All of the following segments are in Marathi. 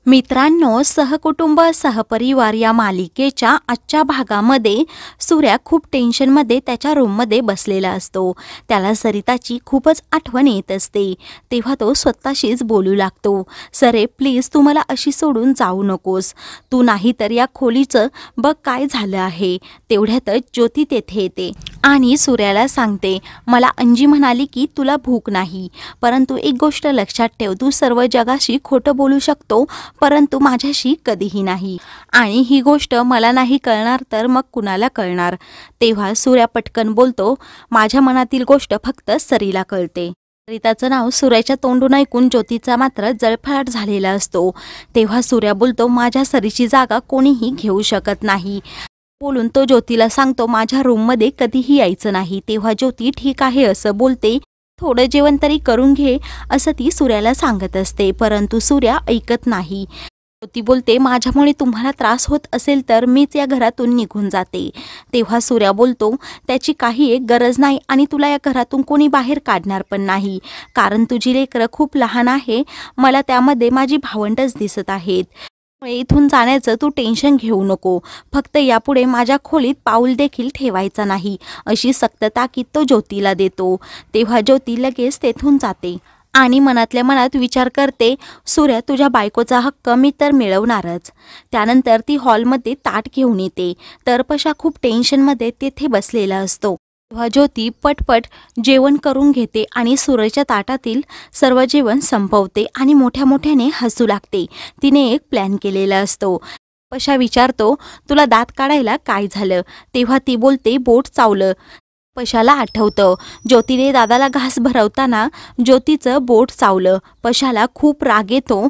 मित्रांनो, सहकुटुंब सहपरिवार या मालिकेच्या आजच्या भागामध्ये सूर्या खूप टेन्शनमध्ये त्याच्या रूममध्ये बसलेला असतो. त्याला सरिताची खूपच आठवण येत असते. तेव्हा तो स्वतःशीच बोलू लागतो, सरे प्लीज तू मला अशी सोडून जाऊ नकोस. तू नाही तर या खोलीचं बघ काय झालं आहे. तेवढ्यातच ज्योती तेथे येते आणि सूर्याला सांगते, मला अंजी म्हणाली की तुला भूक नाही, परंतु एक गोष्ट लक्षात ठेव, तू सर्व जगाशी खोटं बोलू शकतो परंतु माझ्याशी कधीही नाही. आणि ही गोष्ट मला नाही कळणार तर मग कुणाला कळणार. तेव्हा सूर्या पटकन बोलतो, माझ्या मनातील गोष्ट फक्त सरीला कळते. सरिताचं नाव सूर्याच्या तोंडून ऐकून ज्योतीचा मात्र जळफळाट झालेला असतो. तेव्हा सूर्या बोलतो, माझ्या सरीची जागा कोणीही घेऊ शकत नाही. बोलून तो ज्योतीला सांगतो, माझ्या रूममध्ये कधीही यायचं नाही. तेव्हा ज्योती ठीक आहे असं बोलते. थोडं जेवण तरी करून घे असं ती सूर्याला सांगत असते, परंतु सूर्या ऐकत नाही. ती बोलते, माझ्यामुळे तुम्हाला त्रास होत असेल तर मीच या घरातून निघून जाते. तेव्हा सूर्या बोलतो, त्याची काही एक गरज नाही आणि तुला या घरातून कोणी बाहेर काढणार पण नाही, कारण तुझी लेकरं खूप लहान आहे. मला त्यामध्ये माझी भावंडच दिसत आहेत. इथून जाण्याचं तू टेन्शन घेऊ नको. फक्त यापुढे माझ्या खोलीत पाऊल देखील ठेवायचा नाही अशी सक्त ताकीद तो ज्योतीला देतो. तेव्हा ज्योती लगेच तेथून जाते आणि मनातल्या मनात विचार करते, सूर्या तुझ्या बायकोचा हक्क मी तर मिळवणारच. त्यानंतर ती हॉलमध्ये ताट घेऊन येते तर पशा खूप टेन्शनमध्ये तेथे बसलेला असतो. तेव्हा ज्योती पटपट जेवण करून घेते आणि सूर्याच्या ताटातील सर्व जेवण संपवते आणि मोठ्या मोठ्याने हसू लागते. तिने एक प्लॅन केलेला असतो. पशा विचारतो, तुला दात काढायला काय झालं. तेव्हा ती बोलते, बोट चावलं. पशाला आठवतं, ज्योतीने दादाला घास भरवताना ज्योतीचं बोट चावलं. पशाला खूप राग येतो.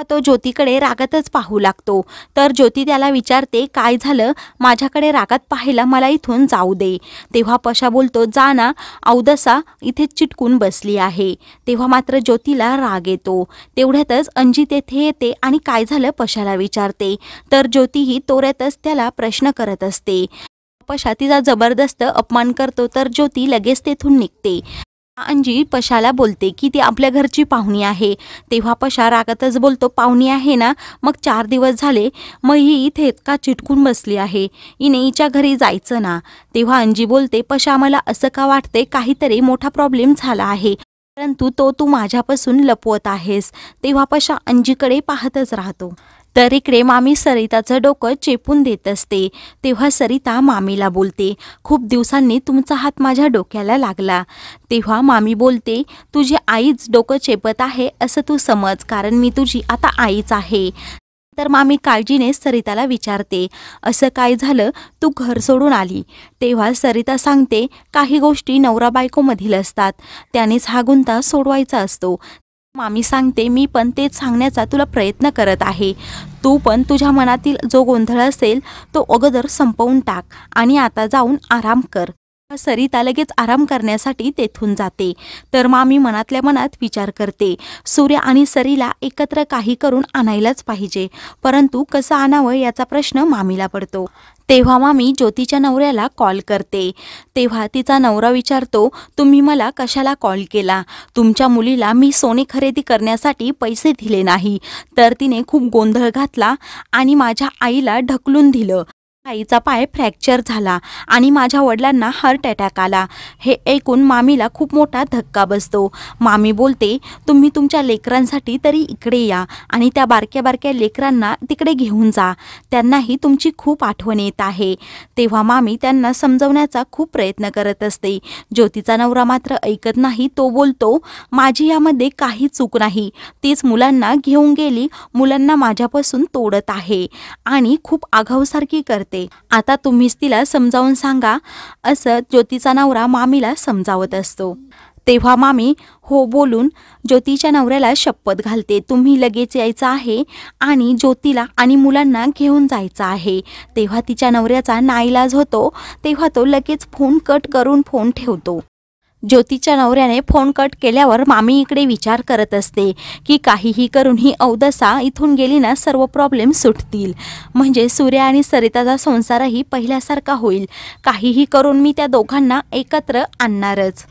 तो ज्योतीकडे रागातच पाहू लागतो. तर ज्योती त्याला विचारते, काय झालं, माझ्याकडे रागात पाहायला मला इथून जाऊ दे. तेव्हा पशा बोलतो, जा ना, अवदसा इथे चिटकून बसली आहे. तेव्हा मात्र ज्योतीला राग येतो. तेवढ्यातच अंजी तेथे येते आणि काय झालं पशाला विचारते. तर ज्योतीही तोऱ्यातच त्याला प्रश्न करत असते. पशा तिचा जबरदस्त अपमान करतो तर ज्योती लगेच तेथून निघते. अंजी पशाला बोलते की ती आपल्या घरची पाहुणी आहे. तेव्हा पशा रागातच बोलतो, पाहुणी आहे ना, मग 4 दिवस झाले मग ही इथे का चिटकून बसली आहे, हिने हिच्या घरी जायचं ना. तेव्हा अंजी बोलते, पशा मला असं का वाटते, काहीतरी मोठा प्रॉब्लेम झाला आहे, परंतु तो तू माझ्यापासून लपवत आहेस. तेव्हा पशा अंजीकडे पाहतच राहतो. तर इकडे मामी सरिताचं डोकं चेपून देत असते. तेव्हा सरिता मामीला बोलते, खूप दिवसांनी तुमचा हात माझ्या डोक्याला लागला. तेव्हा मामी बोलते, तुझी आईच डोकं चेपत आहे असं तू समज, कारण मी तुझी आता आईच आहे. तर मामी काळजीने सरिताला विचारते, असं काय झालं, तू घर सोडून आली. तेव्हा सरिता सांगते, काही गोष्टी नवरा बायकोमधील असतात, त्यानेच हा गुंता सोडवायचा असतो. मामी सांगते, मी पण तेच सांगण्याचा तुला प्रयत्न करत आहे. तू पण तुझ्या मनातील जो गोंधळ असेल तो अगोदर संपवून टाक आणि आता जाऊन आराम कर. सरिता लगेच आराम करण्यासाठी तेथून जाते. तर मामी मनातल्या मनात विचार करते, सूर्य आणि सरीला एकत्र काही करून आणायलाच पाहिजे, परंतु कसं आणावं याचा प्रश्न मामीला पडतो. तेव्हा मामी ज्योतीच्या नवऱ्याला कॉल करते. तेव्हा तिचा नवरा विचारतो, तुम्ही मला कशाला कॉल केला. तुमच्या मुलीला मी सोने खरेदी करण्यासाठी पैसे दिले नाही. तर तिने खूप गोंधळ घातला आणि माझ्या आईला ढकलून दिलं. आईचा पाय फ्रॅक्चर झाला आणि माझ्या वडिलांना हार्ट अटॅक आला. हे ऐकून मामीला खूप मोठा धक्का बसतो. मामी बोलते, तुम्ही तुमच्या लेकरांसाठी तरी इकडे या आणि त्या बारक्या बारक्या लेकरांना तिकडे घेऊन जा, त्यांनाही तुमची खूप आठवण येत आहे. तेव्हा मामी त्यांना समजवण्याचा खूप प्रयत्न करत असते. ज्योतीचा नवरा मात्र ऐकत नाही. तो बोलतो, माझी यामध्ये काही चूक नाही, तीच मुलांना घेऊन गेली, मुलांना माझ्यापासून तोडत आहे आणि खूप आगाऊसारखी करते. आता तुम्हीच तिला समजावून सांगा असं ज्योतीचा नवरा मामीला समजावत असतो. तेव्हा मामी हो बोलून ज्योतीच्या नवऱ्याला शपथ घालते, तुम्ही लगेच यायचं आहे आणि ज्योतीला आणि मुलांना घेऊन जायचं आहे. तेव्हा तिच्या नवऱ्याचा नाईलाज होतो. तेव्हा तो लगेच फोन कट करून फोन ठेवतो. ज्योतीच्या नवऱ्याने फोन कट केल्यावर मामी इकडे विचार करत असते की काहीही करून ही अवदसा इथून गेली ना, सर्व प्रॉब्लेम सुटतील, म्हणजे सूर्य आणि सरिताचा संसारही पहिल्यासारखा होईल. काहीही करून मी त्या दोघांना एकत्र आणणारच.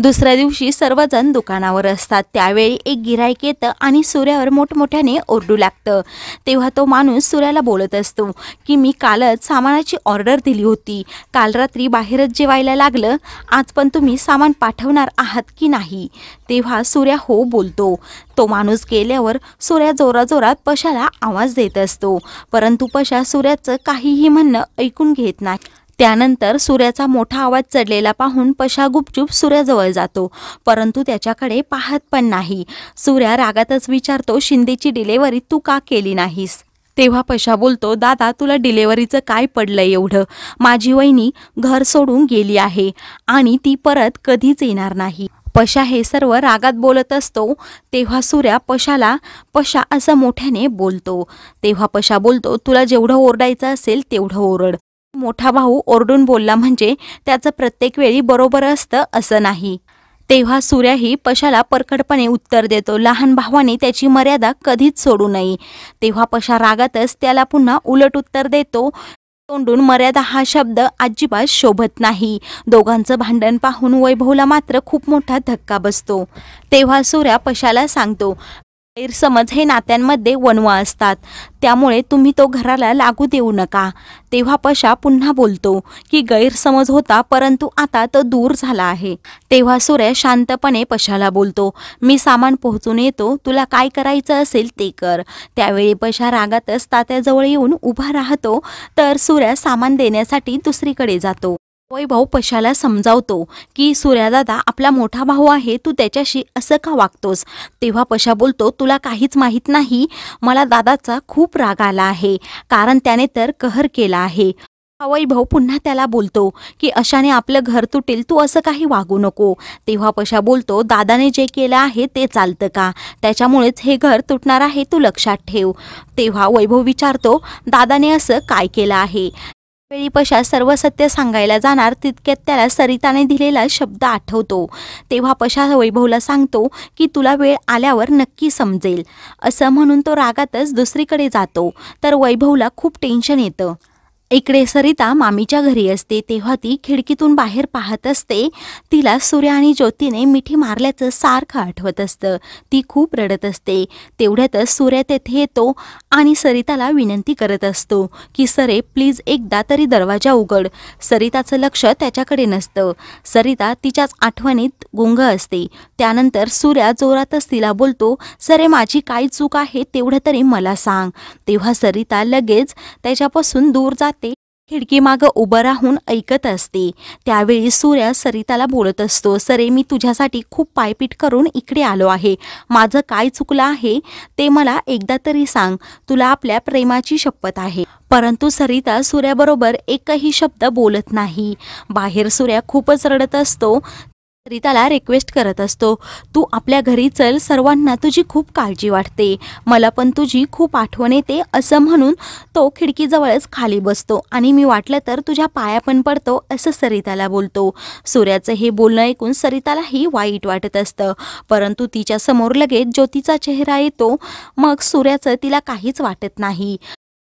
दुसऱ्या दिवशी सर्वजण दुकानावर असतात. त्यावेळी एक गिऱ्हाईक येतं आणि सूर्यावर मोठमोठ्याने ओरडू लागतं. तेव्हा तो माणूस सूर्याला बोलत असतो की मी कालच सामानाची ऑर्डर दिली होती, काल रात्री बाहेरच जेवायला लागलं, आज पण तुम्ही सामान पाठवणार आहात की नाही? तेव्हा सूर्या हो बोलतो. तो माणूस गेल्यावर सूर्या जोराजोरात पशाला आवाज देत असतो, परंतु पशा सूर्याचं काहीही म्हणणं ऐकून घेत नाही. त्यानंतर सूर्याचा मोठा आवाज चढलेला पाहून पशा गुपचूप सूर्याजवळ जातो, परंतु त्याच्याकडे पाहत पण नाही. सूर्या रागातच विचारतो, शिंदेची डिलेव्हरी तू का केली नाहीस? तेव्हा पशा बोलतो, दादा तुला डिलेव्हरीचं काय पडलंय एवढं? माझी वहिनी घर सोडून गेली आहे आणि ती परत कधीच येणार नाही. पशा हे सर्व रागात बोलत असतो. तेव्हा सूर्या पशाला पशा असं मोठ्याने बोलतो. तेव्हा पशा बोलतो, तुला जेवढं ओरडायचं असेल तेवढं ओरड. मोठा भाऊ ओरडून बोलला म्हणजे त्याचं प्रत्येक वेळी बरोबर असतं असं नाही. तेव्हा सूर्याही पशाला परखडपणे उत्तर देतो, लहान भावाने त्याची मर्यादा कधीच सोडू नये. तेव्हा पशा रागातच त्याला पुन्हा उलट उत्तर देतो, तोंडून मर्यादा हा शब्द अजिबात शोभत नाही. दोघांचं भांडण पाहून वैभवला मात्र खूप मोठा धक्का बसतो. तेव्हा सूर्या पशाला सांगतो, गैरसमज हे नात्यांमध्ये वणवा असतात, त्यामुळे तुम्ही तो घराला लागू देऊ नका. तेव्हा पशा पुन्हा बोलतो की गैरसमज होता, परंतु आता तो दूर झाला आहे. तेव्हा सूर्या शांतपणे पशाला बोलतो, मी सामान पोहोचून येतो, तुला काय करायचं असेल ते कर. त्यावेळी पशा रागातच तात्याजवळ येऊन उभा राहतो, तर सूर्या सामान देण्यासाठी दुसरीकडे जातो. वैभव पशाला समजावतो की सूर्यादादा आपला मोठा भाऊ आहे, तू त्याच्याशी असं का वागतोस? तेव्हा पशा बोलतो, तुला काहीच माहीत नाही, मला दादाचा खूप राग आला आहे, कारण त्याने तर कहर केला आहे. वैभव पुन्हा त्याला बोलतो की अशाने आपलं घर तुटेल, तू असं काही वागू नको. तेव्हा पशा बोलतो, दादाने जे केलं आहे ते चालतं का? त्याच्यामुळेच हे घर तुटणार आहे, तू लक्षात ठेव. तेव्हा वैभव विचारतो, दादाने असं काय केलं आहे? वेळी पशा सर्व सत्य सांगायला जाणार तितक्यात त्याला सरिताने दिलेला शब्द आठवतो. तेव्हा पशा वैभवला सांगतो की तुला वेळ आल्यावर नक्की समजेल. असं म्हणून तो रागातच दुसरीकडे जातो. तर वैभवला खूप टेन्शन येतं. इकडे सरिता मामीच्या घरी असते. तेव्हा ती खिडकीतून बाहेर पाहत असते. तिला सूर्या आणि ज्योतीने मिठी मारल्याचं सारखं आठवत असतं. ती खूप रडत असते. तेवढ्यातच सूर्या तेथे येतो आणि सरिताला विनंती करत असतो की सरे प्लीज एकदा तरी दरवाजा उघड. सरिताचं लक्ष त्याच्याकडे नसतं. सरिता तिच्याच आठवणीत गुंग असते. त्यानंतर सूर्या जोरातच तिला बोलतो, सरे माझी काय चूक आहे तेवढं तरी मला सांग. तेव्हा सरिता लगेच त्याच्यापासून दूर जाते. खिडकीमागं उभं राहून ऐकत असते. त्यावेळी सूर्या सरिताला बोलत असतो, सरे मी तुझ्यासाठी खूप पायपीट करून इकडे आलो आहे. माझं काय चुकलं आहे ते मला एकदा तरी सांग. तुला आपल्या प्रेमाची शपथ आहे. परंतु सरिता सूर्याबरोबर एकही शब्द बोलत नाही. बाहेर सूर्या खूपच रडत असतो. सरिताला रिक्वेस्ट करत असतो, तू आपल्या घरी चल, सर्वांना तुझी खूप काळजी वाटते, मला पण तुझी खूप आठवण येते. असं म्हणून तो खिडकीजवळच खाली बसतो आणि मी वाटलं तर तुझ्या पाया पण पडतो असं सरिताला बोलतो. सूर्याचं हे बोलणं ऐकून सरितालाही वाईट वाटत असतं, परंतु तिच्या समोर लगेच ज्योतीचा चेहरा येतो. मग सूर्याचं तिला काहीच वाटत नाही.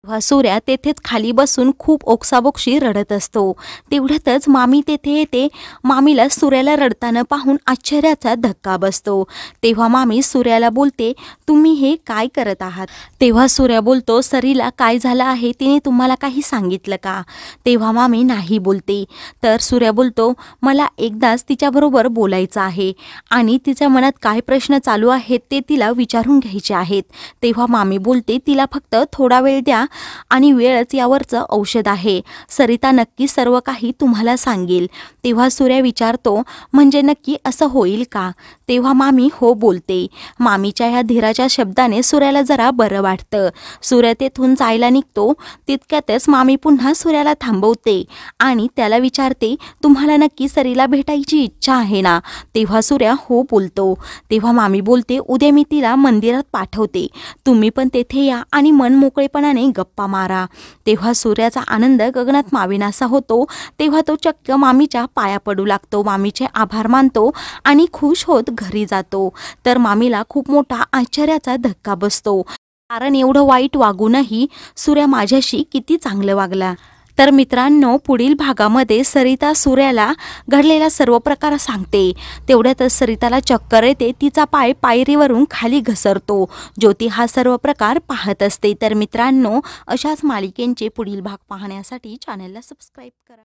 तेव्हा सूर्या तेथेच खाली बसून खूप ओक्साबोक्शी रडत असतो. तेवढ्यातच मामी तेथे येते. मामीला सूर्याला रडताना पाहून आश्चर्याचा धक्का बसतो. तेव्हा मामी सूर्याला बोलते, तुम्ही हे काय करत आहात? तेव्हा सूर्या बोलतो, सरीला काय झालं आहे तिने तुम्हाला काही सांगितलं का? तेव्हा मामी नाही बोलते. तर सूर्या बोलतो, मला एकदाच तिच्याबरोबर बोलायचं आहे आणि तिच्या मनात काय प्रश्न चालू आहेत ते तिला विचारून घ्यायचे आहेत. तेव्हा मामी बोलते, तिला फक्त थोडा वेळ द्या आणि वेळच यावरचं औषध आहे. सरिता नक्की सर्व काही तुम्हाला सांगेल. तेव्हा सूर्या विचारतो, म्हणजे नक्की असं होईल का? तेव्हा मामी हो बोलते. मामीच्या ह्या धीराच्या शब्दाने सूर्याला जरा बरं वाटतं. सूर्या तेथून जायला निघतो. तितक्यातच मामी पुन्हा सूर्याला थांबवते आणि त्याला विचारते, तुम्हाला नक्की सरीला भेटायची इच्छा आहे ना? तेव्हा सूर्या हो बोलतो. तेव्हा मामी बोलते, उद्या मी तिला मंदिरात पाठवते, तुम्ही पण तेथे या आणि मन मोकळेपणाने गप्पा मारा. तेव्हा सूर्याचा आनंद गगनात मावेनासा होतो. तेव्हा तो चक्क मामीच्या पाया पडू लागतो, मामीचे आभार मानतो आणि खुश होत घरी जातो. तर मामीला खूप मोठा आश्चर्याचा धक्का बसतो, कारण एवढं वाईट वागूनही सूर्या माझ्याशी किती चांगलं वागला. तर मित्रांनो, पुढील भागामध्ये सरिता सूर्याला घडलेला सर्व प्रकार सांगते. तेवढ्यातच सरिताला चक्कर येते, तिचा पाय पायरीवरून खाली घसरतो. ज्योती हा सर्व प्रकार पाहत असते. तर मित्रांनो, अशाच मालिकेंचे पुढील भाग पाहण्यासाठी चॅनलला सबस्क्राईब करा.